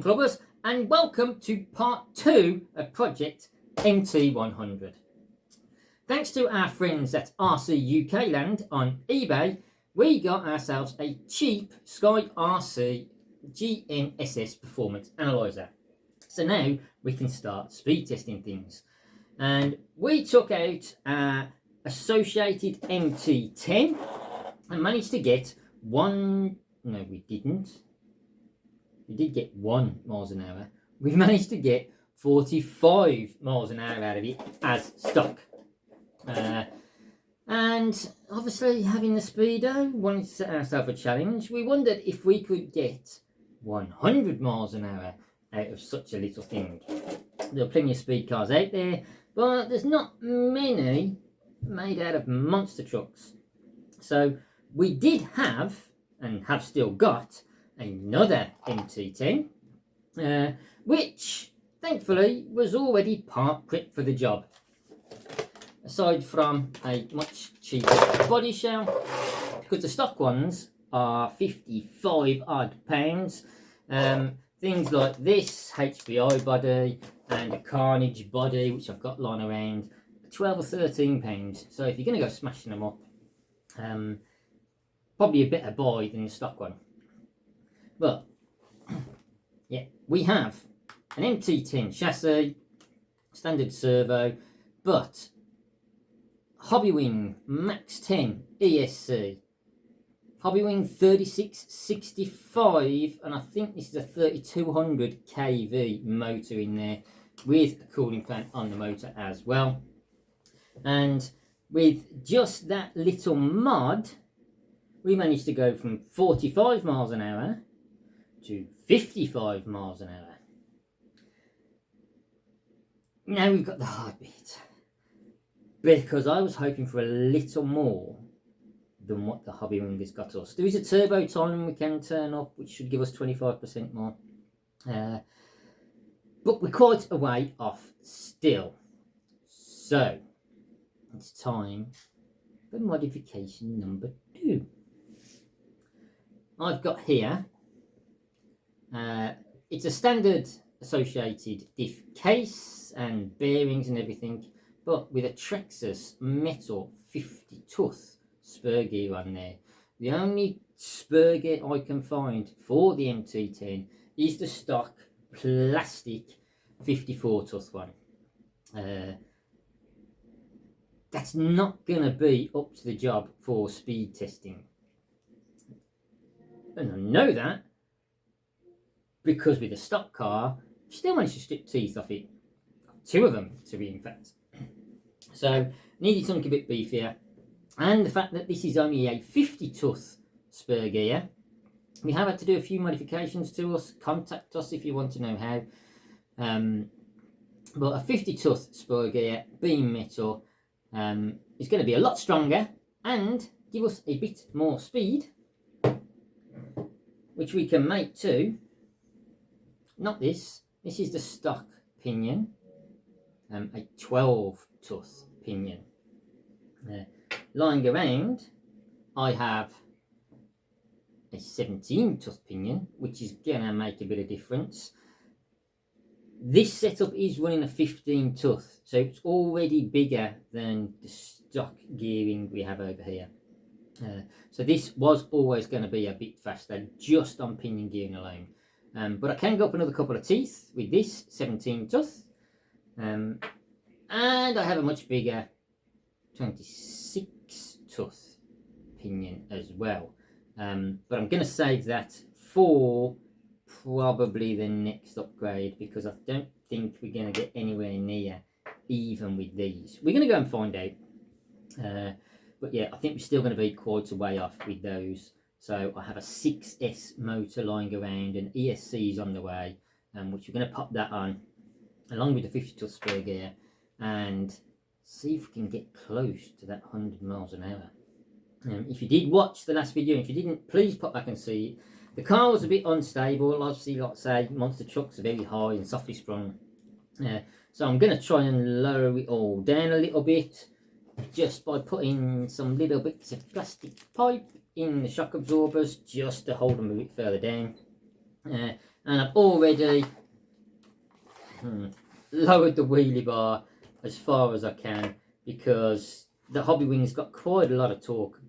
clubbers, and welcome to part 2 of Project MT100. Thanks to our friends at RC UK Land on eBay, we got ourselves a cheap Sky RC GNSS performance analyzer. So now we can start speed testing things. And we took out our associated MT10 and managed to get we did get 1 miles an hour. We managed to get 45 miles an hour out of it as stock. And obviously, having the speedo, wanted to set ourselves a challenge. We wondered if we could get 100 miles an hour out of such a little thing. There are plenty of speed cars out there, but there's not many made out of monster trucks. So we did have, and have still got, another MT10, which thankfully was already part equipped for the job. Aside from a much cheaper body shell, because the stock ones are 55 odd pounds. Things like this HBI body and a Carnage body, which I've got lying around, 12 or 13 pounds. So if you're going to go smashing them up, probably a better buy than the stock one. But yeah, we have an MT10 chassis, standard servo, but Hobbywing Max 10 ESC, Hobbywing 3665, and I think this is a 3200 kV motor in there with a cooling fan on the motor as well. And with just that little mod, we managed to go from 45 miles an hour to 55 miles an hour. Now we've got the hard bit, because I was hoping for a little more than what the Hobbywing has got us. There is a turbo time we can turn up, which should give us 25% more. But we're quite a way off still. So it's time for modification number 2. I've got here, it's a standard associated diff case and bearings and everything, but with a Traxxas metal 50 tooth spur gear on there. The only spur gear I can find for the MT10 is the stock plastic 54 tooth one. That's not going to be up to the job for speed testing. And I know that because with a stock car, you still managed to strip teeth off it. 2 of them, to be in fact. So, needed something a bit beefier. And the fact that this is only a 50 tooth spur gear, we have had to do a few modifications to us. Contact us if you want to know how. But a 50 tooth spur gear, being metal, is going to be a lot stronger and give us a bit more speed, which we can make too. Not this. This is the stock pinion, a 12 tooth pinion. Lying around, I have a 17 tooth pinion, which is going to make a bit of difference. This setup is running a 15 tooth, so it's already bigger than the stock gearing we have over here. So this was always going to be a bit faster just on pinion gearing alone. But I can go up another couple of teeth with this 17 tooth. And I have a much bigger 26 tooth pinion as well. But I'm going to save that for probably the next upgrade, because I don't think we're going to get anywhere near even with these. We're going to go and find out. But yeah, I think we're still going to be quite a way off with those. So I have a 6S motor lying around, and ESC is on the way, which we're going to pop that on along with the 50 tooth spur gear and see if we can get close to that 100 miles an hour. If you did watch the last video, and if you didn't, please pop back and see it. The car was a bit unstable. Obviously, like I say, monster trucks are very high and softly sprung. So I'm going to try and lower it all down a little bit, just by putting some little bits of plastic pipe in the shock absorbers just to hold them a bit further down. and I've already lowered the wheelie bar as far as I can, because the Hobby Wing's got quite a lot of torque,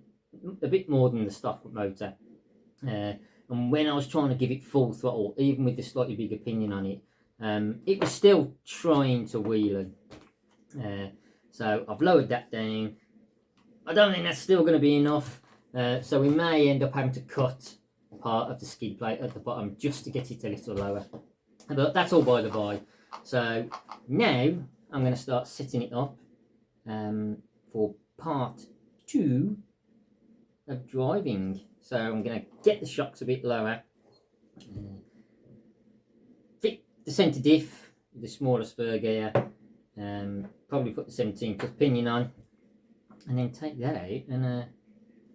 a bit more than the stock motor. And when I was trying to give it full throttle, even with the slightly bigger pinion on it, it was still trying to wheel. So I've lowered that down. I don't think that's still going to be enough, so we may end up having to cut part of the skid plate at the bottom just to get it a little lower. But that's all by the by. So now I'm going to start setting it up for part 2 of driving. So I'm going to get the shocks a bit lower, fit the centre diff with the smaller spur gear, probably put the 17 + pinion on, and then take that out and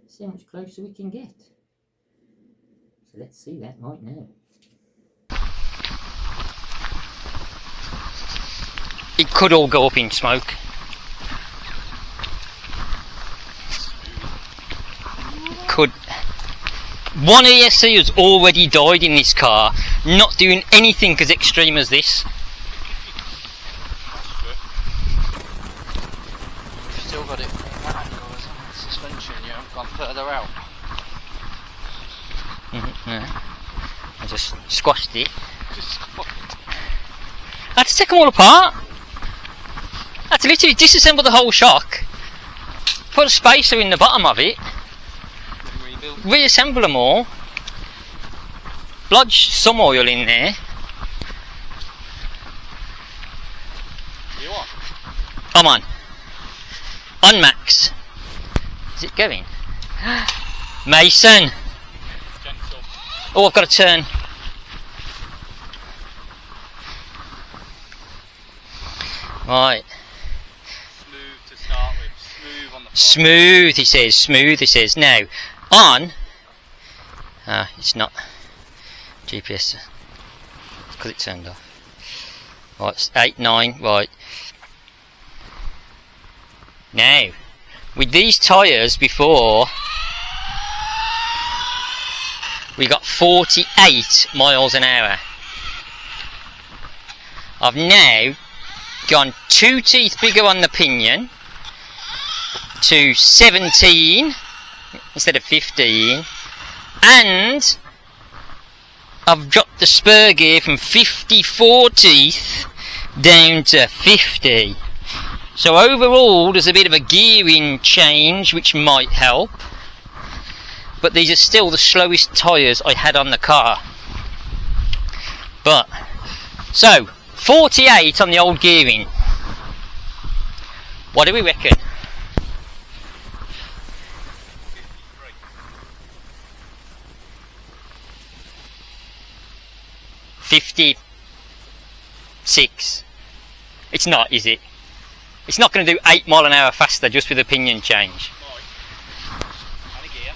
see how much closer we can get. So let's see that right now. It could all go up in smoke. It could. One ESC has already died in this car, not doing anything as extreme as this. You've still got it suspension, you haven't gone further out. No. I just squashed it. I had to take them all apart. I had to literally disassemble the whole shock, put a spacer in the bottom of it, reassemble them all, lodge some oil in there. You on? I'm on. On max. Is it going? Mason! Gentle. Oh, I've got to turn. Right. Smooth to start with. Smooth on the front. Smooth, he says. Smooth, he says. Now, on. It's not GPS because it turned off. Right, it's 8, 9. Right. Now, with these tyres before, we got 48 miles an hour. I've now gone 2 teeth bigger on the pinion to 17 instead of 15, and I've dropped the spur gear from 54 teeth down to 50. So overall there's a bit of a gearing change which might help, but these are still the slowest tyres I had on the car. But so 48 on the old gearing. What do we reckon? 56. It's not, is it? It's not going to do 8 miles an hour faster just with a pinion change. And a gear.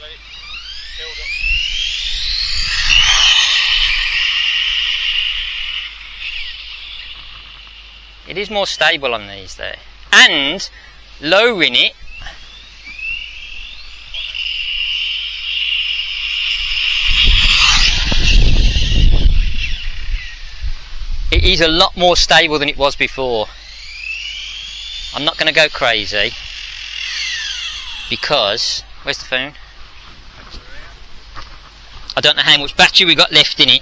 Let it build up. It is more stable on these there. And lowering it, it is a lot more stable than it was before. I'm not going to go crazy because, where's the phone? I don't know how much battery we got left in it.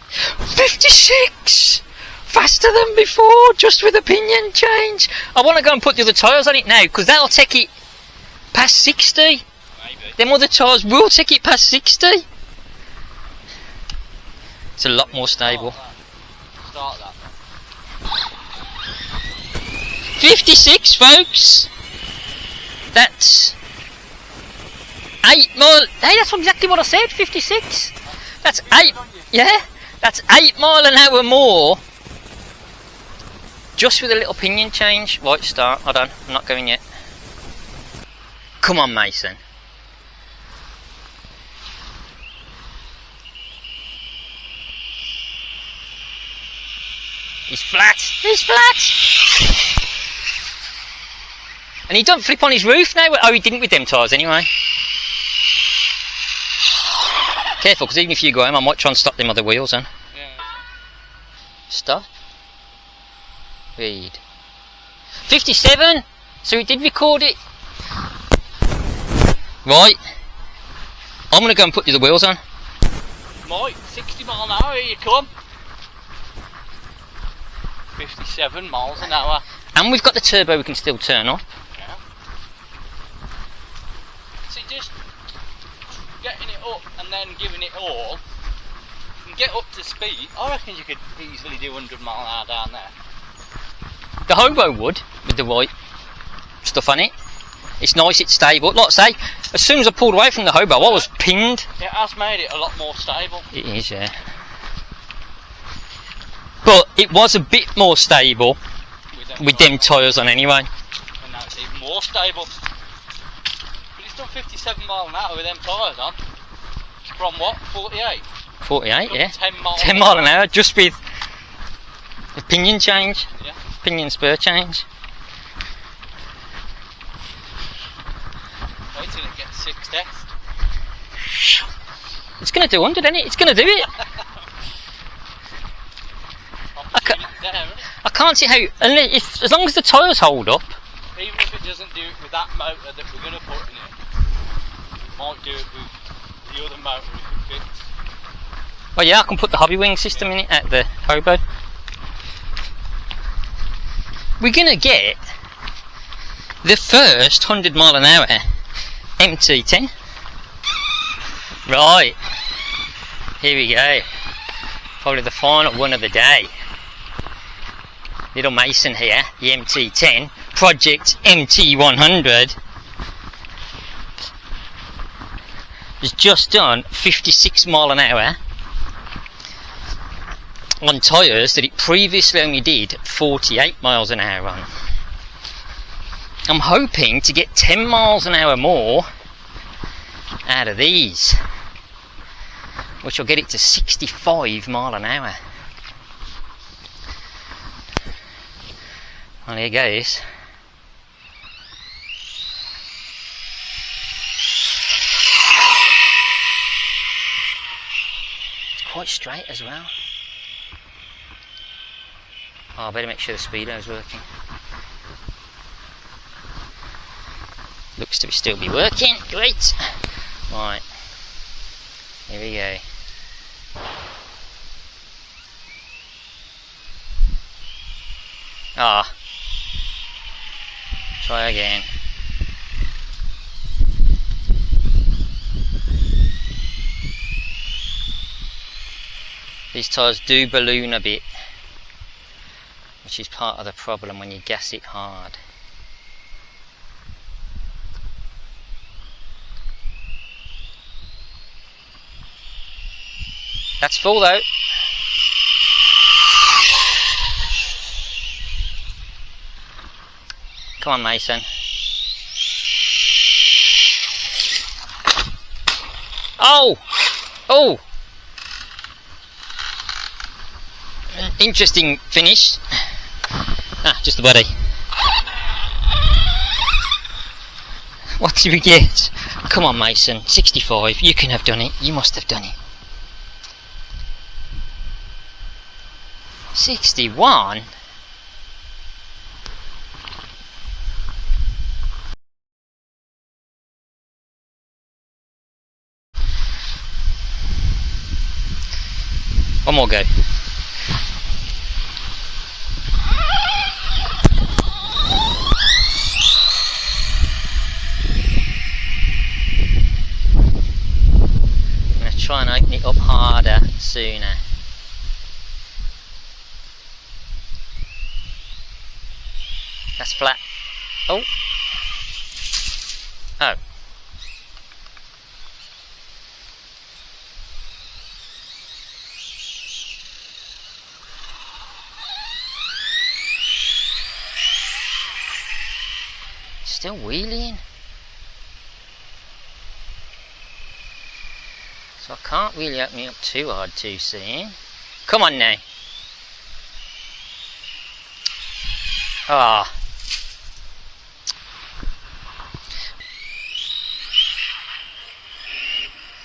$56! Faster than before, just with a pinion change. I want to go and put the other tyres on it now, because that'll take it past 60. Maybe. Them other tyres will take it past 60. It's a lot more stable. Start that. 56, folks. That's 8 miles. Hey, that's exactly what I said. 56. That's 8. Yeah, that's 8 miles an hour more. Just with a little pinion change. Right, start. Hold on. I'm not going yet. Come on, Mason. He's flat. He's flat. And he don't flip on his roof now? Oh, he didn't with them tyres anyway. Careful, because even if you go home, I might try and stop them other wheels on. Yeah. Stop. Read. 57! So he did record it. Right. I'm going to go and put the other wheels on. Mike, 60 mile an hour, here you come. 57 miles an hour. And we've got the turbo we can still turn up. Yeah. See, just getting it up and then giving it all, you can get up to speed. I reckon you could easily do 100 mile an hour down there. The hobo would, with the right stuff on it. It's nice, it's stable. Like I say, as soon as I pulled away from the hobo, I was pinned. It has made it a lot more stable. It is, yeah. But it was a bit more stable with them tyres on anyway. And now it's even more stable. But it's done 57 mile an hour with them tyres on. From what? 48? 48, yeah. 10 mile an hour, just with the pinion change. Yeah. Pinion spur change. Wait till it gets 6 test. It's going to do 100, isn't it? It's going to do it. I can't see how, as long as the tyres hold up. Even if it doesn't do it with that motor that we're going to put in it, it might do it with the other motor if it fits. Well, yeah, I can put the hobby wing system in it at the hobo. We're going to get the first 100 mile an hour MT10. Right, here we go. Probably the final one of the day. Little Mason here, the MT10, Project MT100, has just done 56 mile an hour on tyres that it previously only did 48 miles an hour on. I'm hoping to get 10 miles an hour more out of these, which will get it to 65 mile an hour. Well, here goes. It's quite straight as well. Oh, I better make sure the speedo's working. Looks to still be working. Great. Right. Here we go. Ah. Try again. These tyres do balloon a bit, which is part of the problem when you gas it hard. That's full though. Come on, Mason. Oh! Oh! Interesting finish. Ah, just the body. What did we get? Come on, Mason. 65. You can have done it. You must have done it. 61? One more go. I'm going to try and open it up harder sooner. That's flat. Oh. Oh. Still wheeling. So I can't really open it up too hard too soon. Come on now. Ah.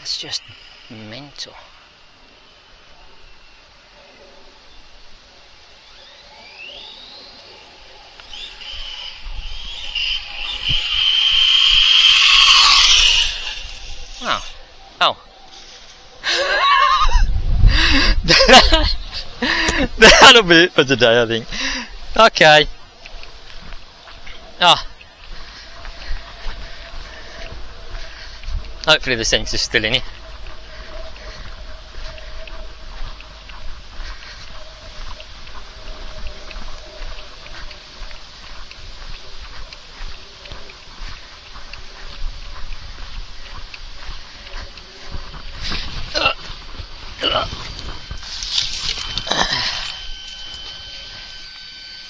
That's just mental. Oh. Oh. That'll be it for today, I think. Okay. Oh. Hopefully the sensor's still in it.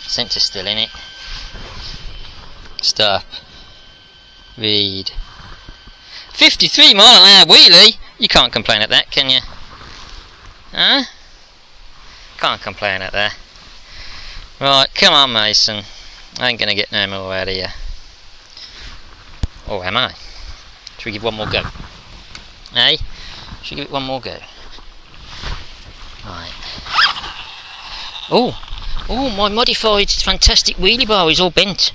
Sensor's still in it. Stop. Read. 53 mile an hour wheelie? You can't complain at that, can you? Huh? Can't complain at that. Right, come on Mason. I ain't gonna get no more out of you. Or am I? Should we give one more go? Hey? Should we give it one more go? Right. Oh! Oh, my modified fantastic wheelie bar is all bent.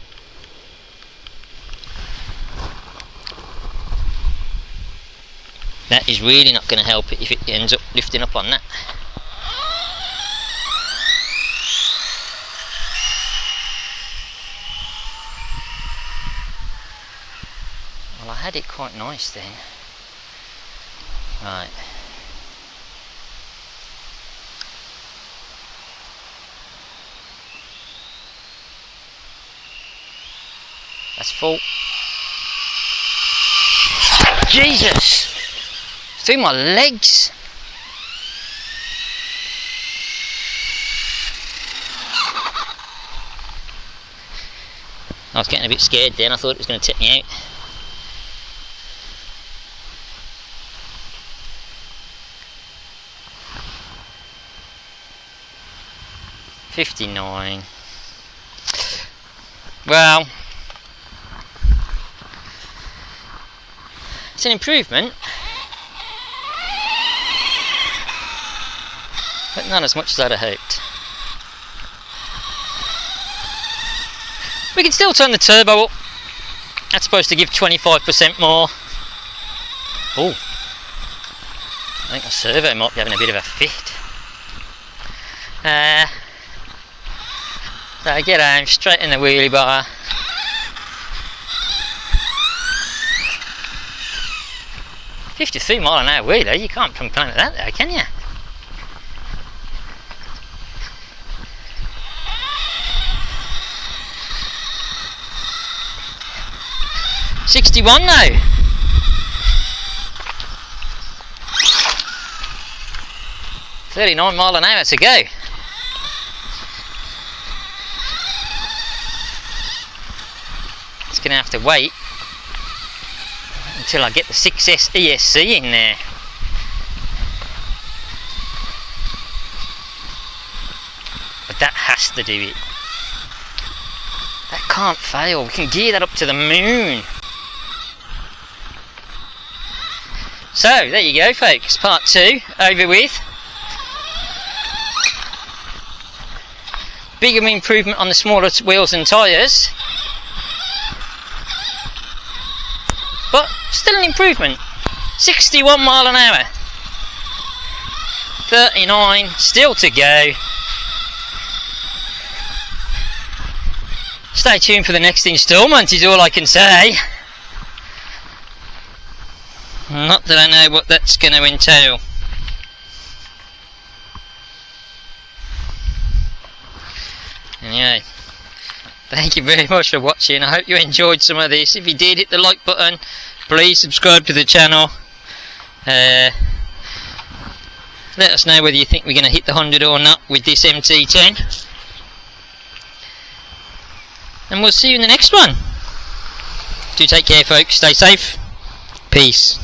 That is really not going to help it if it ends up lifting up on that. Well, I had it quite nice then. Right. That's full. Jesus! Through my legs! I was getting a bit scared then, I thought it was going to tip me out. $59. Well, it's an improvement, but not as much as I'd have hoped. We can still turn the turbo up. That's supposed to give 25% more. Oh, I think my servo might be having a bit of a fit. So get home, straight in the wheelie bar. $53 mile an hour wheelie, you can't complain at that though, can you? $61 now. $39 mile an hour to go. It's gonna have to wait until I get the 6S ESC in there. But that has to do it. That can't fail. We can gear that up to the moon. So, there you go folks, part 2 over with. Bigger improvement on the smaller wheels and tyres. But still an improvement. 61 mile an hour. 39 still to go. Stay tuned for the next instalment is all I can say. Not that I know what that's going to entail. Anyway, thank you very much for watching. I hope you enjoyed some of this. If you did, hit the like button. Please subscribe to the channel. Let us know whether you think we're going to hit the 100 or not with this MT10. And we'll see you in the next one. Do take care folks. Stay safe. Peace.